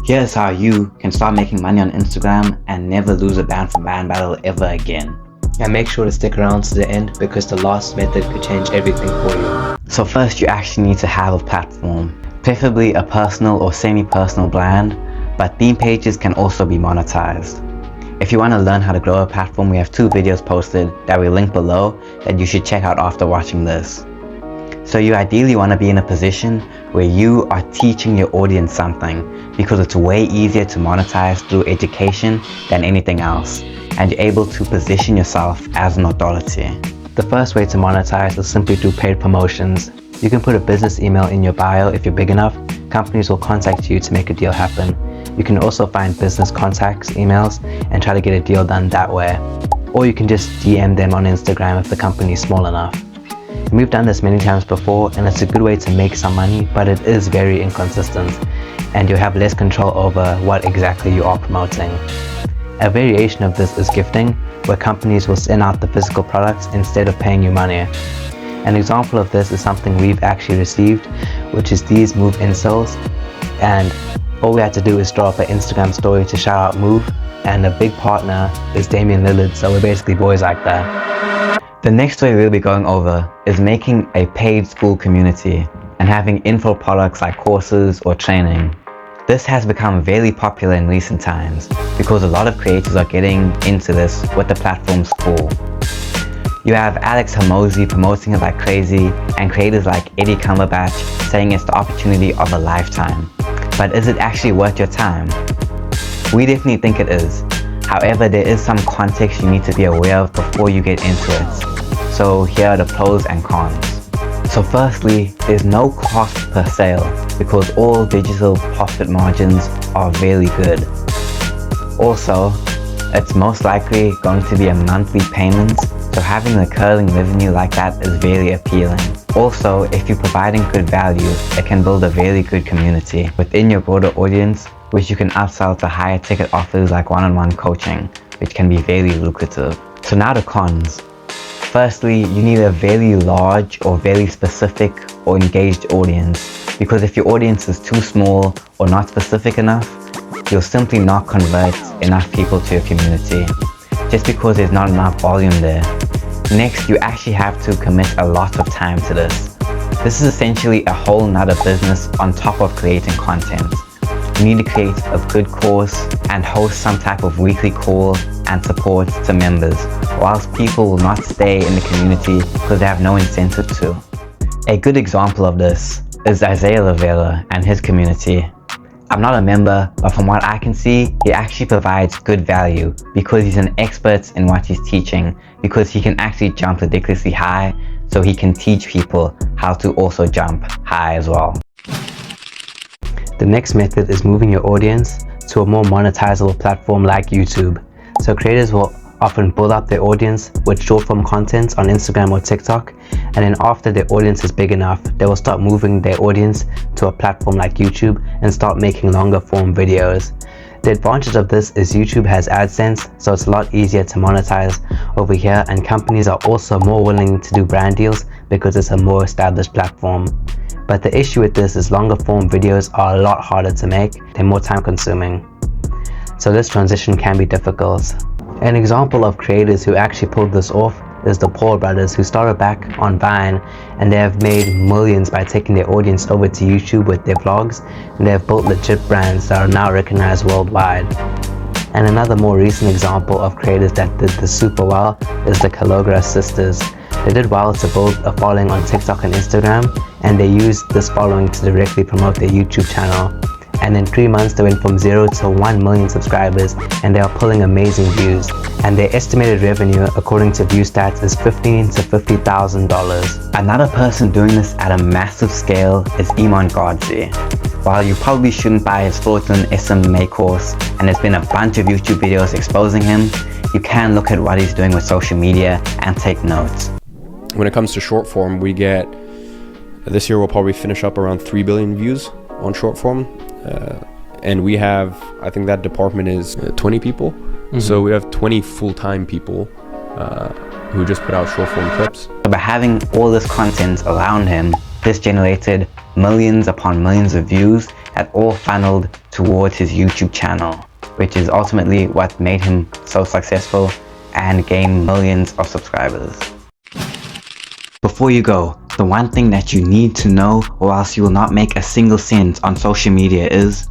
Here's how you can start making money on Instagram and never lose a band for band battle ever again. And make sure to stick around to the end because the last method could change everything for you. So first, you actually need to have a platform, preferably a personal or semi-personal brand, but theme pages can also be monetized. If you want to learn how to grow a platform, we have 2 videos posted that we link below that you should check out after watching this. So you ideally want to be in a position where you are teaching your audience something, because it's way easier to monetize through education than anything else, and you're able to position yourself as an authority. The first way to monetize is simply through paid promotions. You can put a business email in your bio if you're big enough. Companies will contact you to make a deal happen. You can also find business contacts, emails, and try to get a deal done that way. Or you can just DM them on Instagram if the company is small enough. We've done this many times before, and it's a good way to make some money, but it is very inconsistent, and you'll have less control over what exactly you are promoting. A variation of this is gifting, where companies will send out the physical products instead of paying you money. An example of this is something we've actually received, which is these Move insoles, and all we had to do is throw up an Instagram story to shout out Move, and a big partner is Damian Lillard, so we're basically boys like that. The next way we'll be going over is making a paid school community and having info products like courses or training. This has become very popular in recent times because a lot of creators are getting into this with the platform school. You have Alex Hormozi promoting it like crazy, and creators like Eddie Cumberbatch saying it's the opportunity of a lifetime. But is it actually worth your time? We definitely think it is. However, there is some context you need to be aware of before you get into it. So here are the pros and cons. So firstly, there's no cost per sale because all digital profit margins are very good. Also, it's most likely going to be a monthly payment, so having recurring revenue like that is very appealing. Also, if you're providing good value, it can build a very good community within your broader audience, which you can upsell to higher ticket offers like one-on-one coaching, which can be very lucrative. So now the cons. Firstly, you need a very large or very specific or engaged audience, because if your audience is too small or not specific enough, you'll simply not convert enough people to your community, just because there's not enough volume there. Next, you actually have to commit a lot of time to this. This is essentially a whole nother business on top of creating content. You need to create a good course and host some type of weekly call and support to members, or else people will not stay in the community because they have no incentive to. A good example of this is Isaiah Rivera and his community. I'm not a member, but from what I can see, he actually provides good value because he's an expert in what he's teaching, because he can actually jump ridiculously high, so he can teach people how to also jump high as well. The next method is moving your audience to a more monetizable platform like YouTube. So creators will often build up their audience with short form content on Instagram or TikTok, and then after their audience is big enough, they will start moving their audience to a platform like YouTube and start making longer form videos. The advantage of this is YouTube has AdSense, so it's a lot easier to monetize over here, and companies are also more willing to do brand deals because it's a more established platform. But the issue with this is longer form videos are a lot harder to make, they're more time consuming. So this transition can be difficult. An example of creators who actually pulled this off is the Paul brothers, who started back on Vine, and they have made millions by taking their audience over to YouTube with their vlogs, and they have built legit brands that are now recognized worldwide. And another more recent example of creators that did this super well is the Calogras sisters. They did well to build a following on TikTok and Instagram, and they used this following to directly promote their YouTube channel. And in 3 months they went from 0 to 1 million subscribers, and they are pulling amazing views. And their estimated revenue according to ViewStats is $15,000 to $50,000. Another person doing this at a massive scale is Iman Gadzhi. While you probably shouldn't buy his fraudulent SMA course, and there's been a bunch of YouTube videos exposing him, you can look at what he's doing with social media and take notes. When it comes to short form, we get, this year we'll probably finish up around 3 billion views on short form. And we have, I think that department is 20 people. Mm-hmm. So we have 20 full-time people who just put out short form clips. By having all this content around him, this generated millions upon millions of views had all funneled towards his YouTube channel, which is ultimately what made him so successful and gain millions of subscribers. Before you go, the one thing that you need to know or else you will not make a single cent on social media is